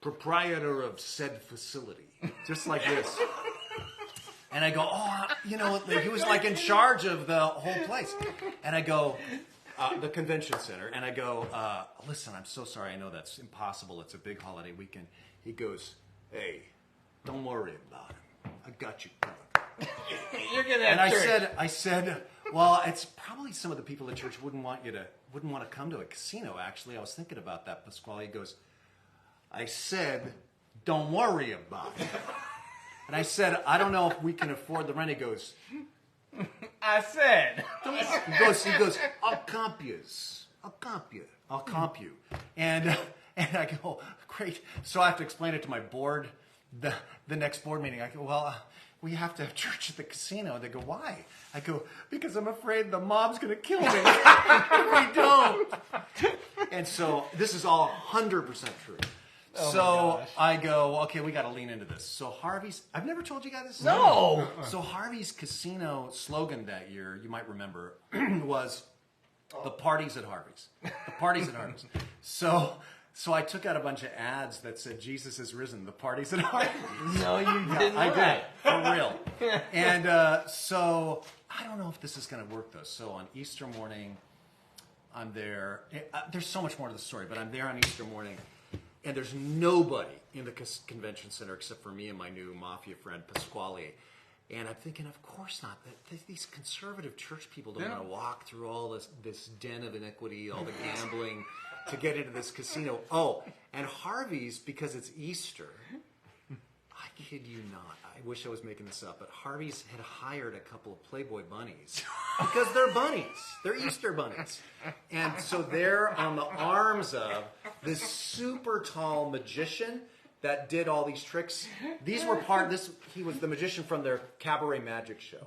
proprietor of said facility. Just like this. And I go, he was like in charge of the whole place. And I go, the convention center, and I go, listen, I'm so sorry. I know that's impossible. It's a big holiday weekend. He goes, hey, don't worry about it. I got you covered. You're gonna have And church. I said, well, it's probably some of the people at church wouldn't want to come to a casino. Actually, I was thinking about that. Pasquale goes, I said, don't worry about it. And I said, I don't know if we can afford the rent. He goes, I said. he goes, I'll comp you. And I go, great. So I have to explain it to my board, the next board meeting. I go, well, we have to have church at the casino. They go, why? I go, because I'm afraid the mob's going to kill me if we don't. And so this is all 100% true. Oh so I go, okay, we got to lean into this. So Harvey's, I've never told you guys this. No. So Harvey's casino slogan that year, you might remember, was the parties at Harvey's. The parties at Harvey's. So I took out a bunch of ads that said Jesus is risen. The parties at Harvey's. No, you didn't. I did, for real. And so I don't know if this is going to work though. So on Easter morning, I'm there. There's so much more to the story, but I'm there on Easter morning. And there's nobody in the convention center except for me and my new mafia friend, Pasquale. And I'm thinking, of course not. These conservative church people don't want to walk through all this den of iniquity, all the gambling, to get into this casino. Oh, and Harvey's, because it's Easter, I kid you not. I wish I was making this up, but Harvey's had hired a couple of Playboy bunnies because they're bunnies. They're Easter bunnies. And so they're on the arms of this super tall magician that did all these tricks. These were he was the magician from their cabaret magic show.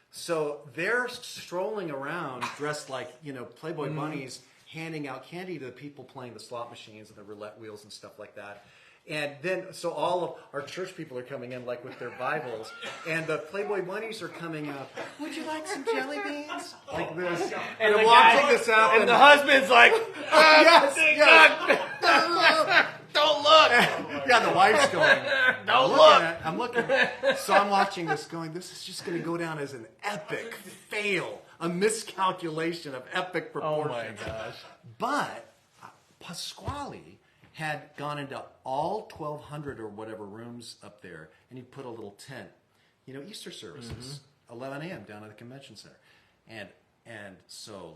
So they're strolling around dressed like, Playboy bunnies, handing out candy to the people playing the slot machines and the roulette wheels and stuff like that. And then, so all of our church people are coming in, like with their Bibles, and the Playboy bunnies are coming up. Would you like some jelly beans? Like this. And they're the watching guy, this out. and the husband's like, yes. don't look. Yeah, the wife's going, Don't look. I'm looking. So I'm watching this going, this is just going to go down as an epic fail, a miscalculation of epic Oh proportions. my gosh. But Pasquale had gone into all 1,200 or whatever rooms up there, and he put a little tent. Easter services, 11 a.m. down at the convention center. And so,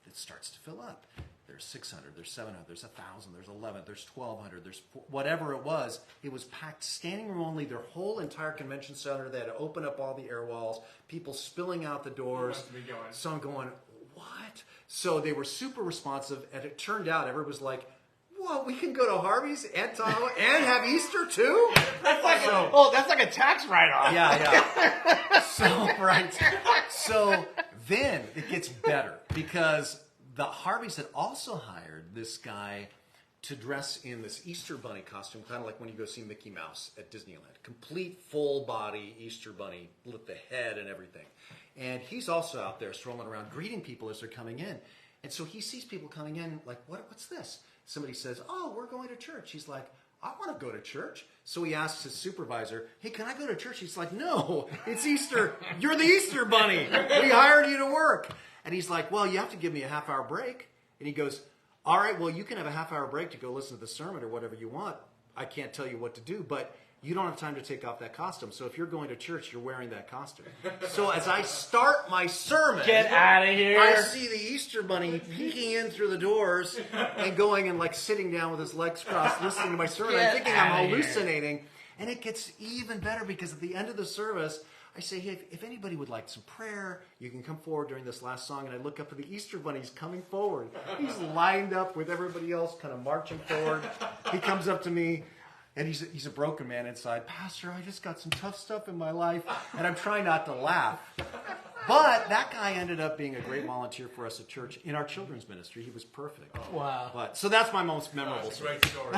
it starts to fill up. There's 600, there's 700, there's 1,000, there's 11, there's 1,200, there's whatever it was. It was packed, standing room only, their whole entire convention center. They had to open up all the air walls, people spilling out the doors. So I'm going, what? So they were super responsive, and it turned out everybody was like, well, we can go to Harvey's and Tahoe and have Easter too? That's like a tax write-off. Yeah. So then it gets better because the Harveys had also hired this guy to dress in this Easter bunny costume, kind of like when you go see Mickey Mouse at Disneyland. Complete full body Easter bunny with the head and everything. And he's also out there strolling around greeting people as they're coming in. And so he sees people coming in like, what's this? Somebody says, oh, we're going to church. He's like, I want to go to church. So he asks his supervisor, hey, can I go to church? He's like, no, it's Easter. You're the Easter bunny. We hired you to work. And he's like, well, you have to give me a half-hour break. And he goes, all right, well, you can have a half-hour break to go listen to the sermon or whatever you want. I can't tell you what to do, but you don't have time to take off that costume. So if you're going to church, you're wearing that costume. So as I start my sermon, Get out of here. I see the Easter bunny peeking in through the doors and going and sitting down with his legs crossed, listening to my sermon. I'm thinking I'm hallucinating. And it gets even better because at the end of the service, I say, hey, if anybody would like some prayer, you can come forward during this last song. And I look up at the Easter bunny's coming forward. He's lined up with everybody else, kind of marching forward. He comes up to me. And he's a broken man inside. Pastor, I just got some tough stuff in my life. And I'm trying not to laugh. But that guy ended up being a great volunteer for us at church in our children's ministry. He was perfect. Wow. So that's my most memorable story. Great story.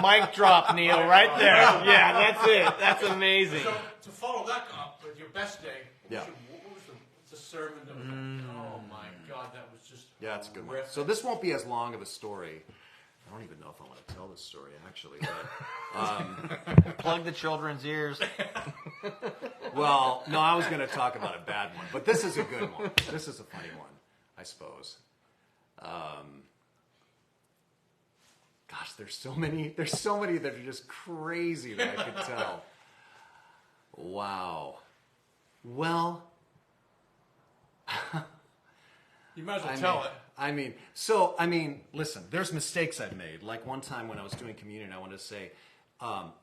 Mic drop, Neil, right there. Yeah, that's it. That's amazing. So to follow that up with your best day, Yeah. what was the sermon? Oh my God, that was just Yeah, it's a good one. horrific. So this won't be as long of a story. I don't even know if I want to tell this story, actually. But, Plug the children's ears. well, no, I was going to talk about a bad one. But this is a good one. This is a funny one, I suppose. Gosh, there's so many that are just crazy that I could tell. Wow. Well, You might as well tell it. I mean, listen, there's mistakes I've made. Like one time when I was doing communion, I wanted to say,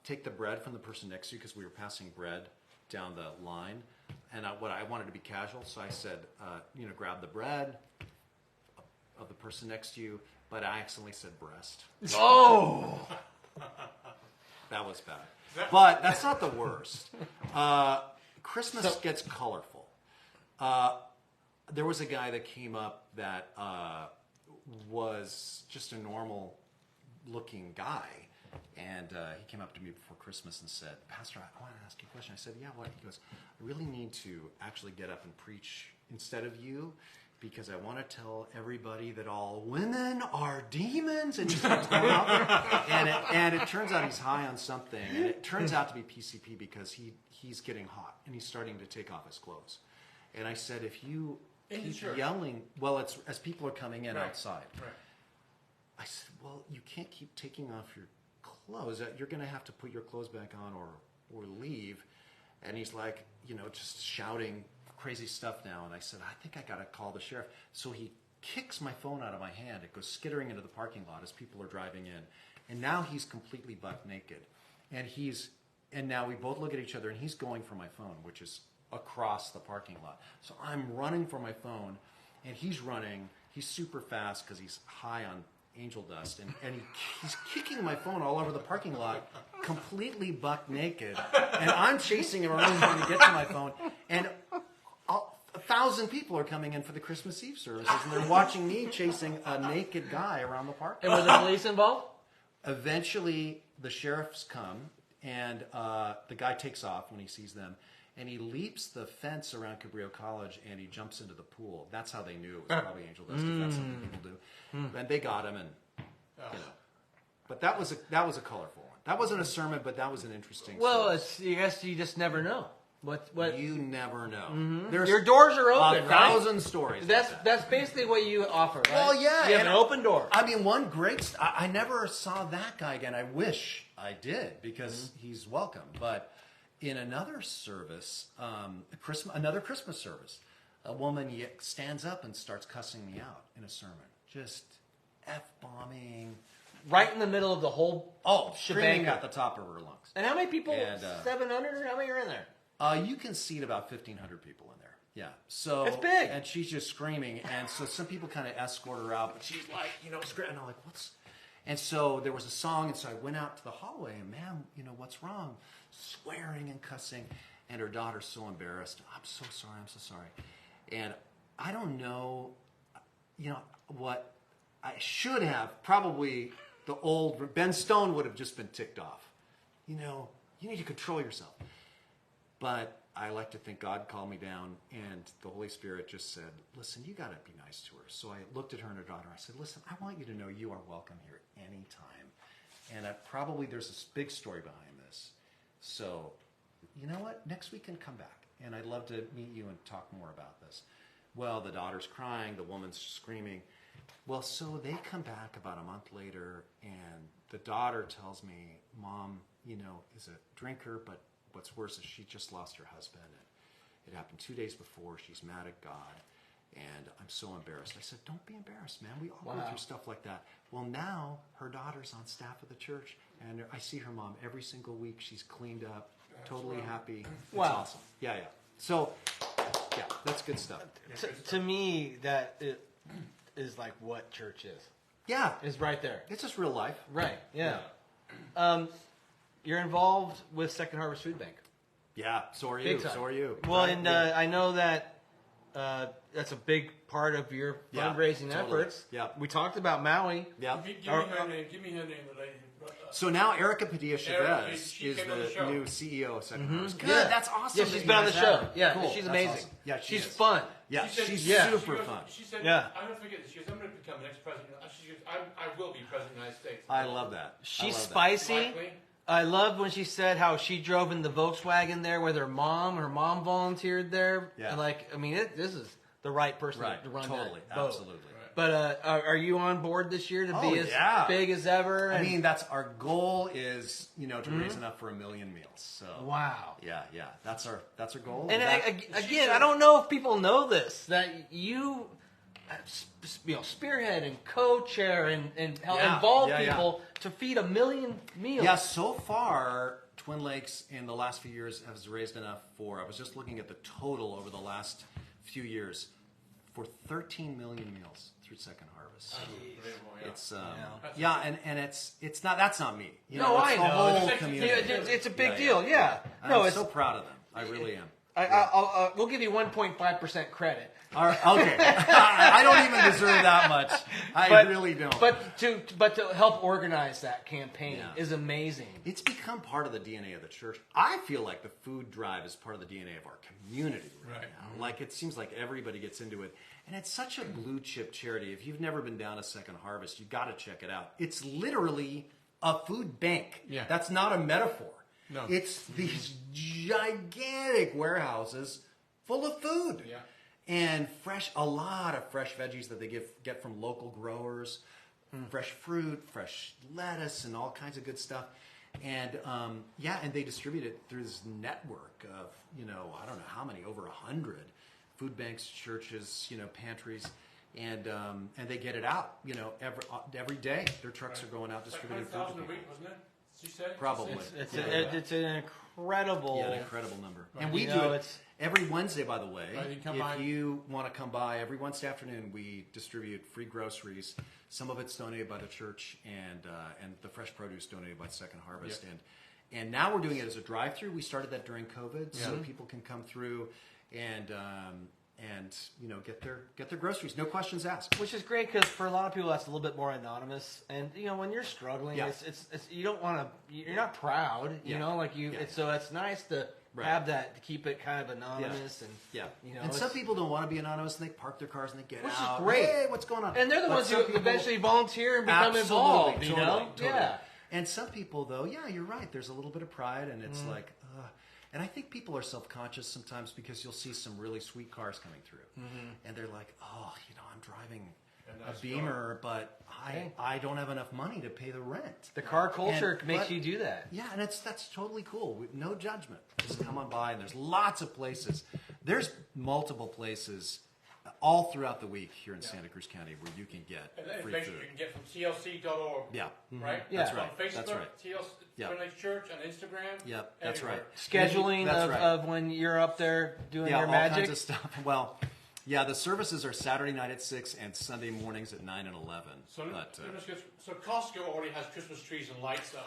take the bread from the person next to you, because we were passing bread down the line. And I wanted to be casual, so I said, grab the bread of the person next to you, but I accidentally said breast. Oh! That was bad. But that's not the worst. Christmas gets colorful. There was a guy that came up that was just a normal-looking guy, and he came up to me before Christmas and said, Pastor, I want to ask you a question. I said, yeah, what? He goes, I really need to actually get up and preach instead of you, because I want to tell everybody that all women are demons. And he starts going out there. And it turns out he's high on something. And it turns out to be PCP, because he's getting hot and he's starting to take off his clothes. And I said, if you keep yelling, well, it's as people are coming in outside. Right. I said, well, you can't keep taking off your clothes. You're going to have to put your clothes back on or leave. And he's like, just shouting crazy stuff now. And I said, I think I got to call the sheriff. So he kicks my phone out of my hand. It goes skittering into the parking lot as people are driving in. And now he's completely buck naked. And now we both look at each other, and he's going for my phone, which is across the parking lot. So I'm running for my phone, and he's running. He's super fast because he's high on angel dust, and he's kicking my phone all over the parking lot, completely buck naked. And I'm chasing him around trying to get to my phone. And 1,000 people are coming in for the Christmas Eve services, and they're watching me chasing a naked guy around the park. And were the police involved? Eventually, the sheriffs come, and the guy takes off when he sees them, and he leaps the fence around Cabrillo College, and he jumps into the pool. That's how they knew it was probably angel dust, because that's something people do. And they got him, and But that was a colorful one. That wasn't a sermon, but that was an interesting. Well, I guess you just never know. What you never know. Mm-hmm. Your doors are open. 1,000 stories. That's basically what you offer, right? Well, yeah, you have an open door. I mean, one great. I never saw that guy again. I wish I did, because he's welcome. But in another service, another Christmas service, a woman stands up and starts cussing me out in a sermon, just f-bombing. Right in the middle of the whole screaming at the top of her lungs. And how many people? 700 or how many are in there? You can seat about 1,500 people in there. Yeah. So it's big. And she's just screaming. And so some people kind of escort her out, but she's like, screaming. And I'm like, what's... And so there was a song, and so I went out to the hallway, and ma'am, what's wrong? Swearing and cussing. And her daughter's so embarrassed. I'm so sorry. And I don't know, what I should have, probably the old Ben Stone would have just been ticked off. You need to control yourself. But I like to think God calmed me down, and the Holy Spirit just said, listen, you got to be nice to her. So I looked at her and her daughter. I said, listen, I want you to know you are welcome here anytime. And probably there's this big story behind this. So, you know what? Next week can come back, and I'd love to meet you and talk more about this. Well, the daughter's crying. The woman's screaming. Well, so they come back about a month later, and the daughter tells me, Mom, is a drinker, but what's worse is she just lost her husband. And it happened 2 days before. She's mad at God, and I'm so embarrassed. I said, don't be embarrassed, man. We all go through stuff like that. Well, now her daughter's on staff of the church, and I see her mom every single week. She's cleaned up, totally happy. It's awesome. Yeah. So, yeah, that's good stuff. To me, that is like what church is. Yeah. Is right there. It's just real life. Right, yeah. You're involved with Second Harvest Food Bank. Yeah, so are you. Well, right? And I know that that's a big part of your fundraising efforts. Yeah. We talked about Maui. Yeah. Give me her name, the lady. So now Erica Padilla-Chavez is the new CEO of Second Harvest. Good, that's awesome. Yeah, she's been on the show. Yeah, cool. She's amazing. Awesome. Yeah, she's fun. Yeah, she's super fun. She said, yeah. I'm going to forget this. She goes, I'm going to become the next president. She goes, I will be president of the United States. I love that. She's spicy. I love when she said how she drove in the Volkswagen there with her mom. Her mom volunteered there. Yeah. This is the right person to run that boat. Absolutely. But are you on board this year to be as big as ever? I mean, that's our goal is to raise enough for 1 million meals. So wow. Yeah, that's our goal. And again, I don't know if people know this that you spearhead and co-chair and help involve people to feed 1 million meals. Yeah, so far Twin Lakes in the last few years has raised enough for. I was just looking at the total over the last few years for 13 million meals through Second Harvest. It's and it's not. That's not me. No, it's I the know. whole community. It's a big deal. Yeah. I'm so proud of them. I really am. We'll give you 1.5% credit. Okay, I don't even deserve that much. I really don't. But to help organize that campaign is amazing. It's become part of the DNA of the church. I feel like the food drive is part of the DNA of our community right now. Like it seems like everybody gets into it, and it's such a blue chip charity. If you've never been down to Second Harvest, you got to check it out. It's literally a food bank. Yeah. That's not a metaphor. No. It's these gigantic warehouses full of food. Yeah. And a lot of fresh veggies that they get from local growers, fresh fruit, fresh lettuce, and all kinds of good stuff. And and they distribute it through this network of I don't know how many, over 100 food banks, churches, pantries, and they get it out every day. Their trucks are going out distributing food. 100,000 a week, wasn't it? She said probably. It's an incredible, incredible number. Right. And we do it every Wednesday, by the way. If you want to come by, every Wednesday afternoon we distribute free groceries. Some of it's donated by the church, and the fresh produce donated by Second Harvest. Yep. And now we're doing it as a drive-through. We started that during COVID, so people can come through and get their groceries, no questions asked. Which is great because for a lot of people that's a little bit more anonymous. And when you're struggling, it's you don't want to. You're not proud, so it's nice to have that to keep it kind of anonymous and some people don't want to be anonymous and they park their cars and they get which out. Which is great. Hey, what's going on? And they're the ones who eventually volunteer and become involved. Totally. Yeah. And some people though, you're right. There's a little bit of pride and it's like. And I think people are self-conscious sometimes because you'll see some really sweet cars coming through. And they're like, I'm driving a Beamer, but I don't have enough money to pay the rent. The car culture makes you do that. Yeah, and that's totally cool. No judgment. Just come on by, and there's lots of places. There's multiple places all throughout the week here in Santa Cruz County where you can get free food. You can get from tlc.org. Yeah. Right? Yeah. That's right. On Facebook, that's right. Twin Lakes Church, on Instagram. Yep, that's right. Scheduling of when you're up there doing your magic. All kinds of stuff. Well, the services are Saturday night at 6 and Sunday mornings at 9 and 11. So Costco already has Christmas trees and lights up.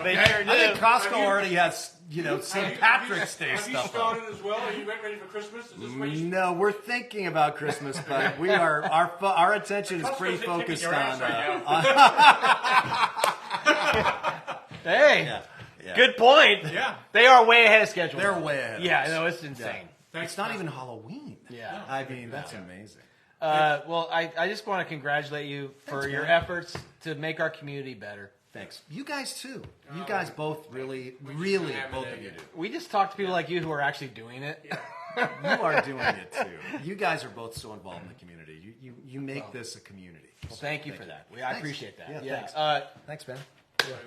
They sure do. I think Costco already has, St. Patrick's Day stuff. Have you started as well? Are you ready for Christmas? No, we're thinking about Christmas, but we are our attention is pretty focused on. Hey, good point. Yeah, they are way ahead of schedule. They're way ahead. Yeah, no, it's insane. Yeah. It's not even Halloween. Yeah, I mean that's amazing. Well, I just want to congratulate you for your efforts to make our community better. Thanks. You guys too. You guys both really both of you do. We just talk to people like you who are actually doing it. You are doing it too. You guys are both so involved in the community. You make this a community. Well, thank you for that. I appreciate that. Yeah. Thanks. Thanks, Ben.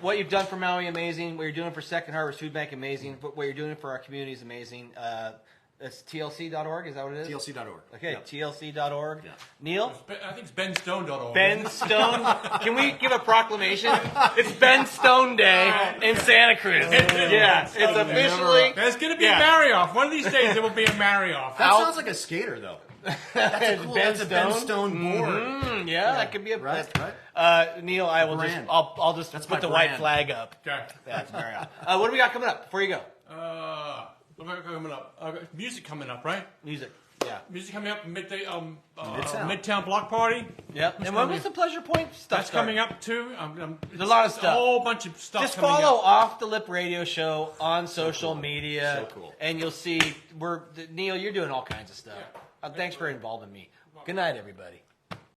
What you've done for Maui, amazing. What you're doing for Second Harvest Food Bank, amazing. What you're doing for our community is amazing. It's tlc.org, is that what it is? tlc.org. Okay, yep. tlc.org. Yeah. Neil? I think it's benstone.org. Ben Stone. Can we give a proclamation? It's Ben Stone Day in Santa Cruz. It's officially. There's going to be a marry-off. One of these days there will be a marry-off. That sounds like a skater, though. That's a cool. Ben That's a Ben Stone board. Mm-hmm. Yeah, that could be a right. Neil, I will brand. I'll just put the white flag up. Okay. That's very odd. What do we got coming up before you go? Coming up. Music coming up, right? Music. Yeah. Music coming up midday. Midtown Block Party. Yep. And when was the Pleasure Point stuff? That's coming up too. There's a lot of stuff. A whole bunch of stuff. Just coming follow up. Off the Lip Radio Show on social media. So cool. And you'll see Neil, you're doing all kinds of stuff. Yeah. Thanks for involving me. Good night, everybody.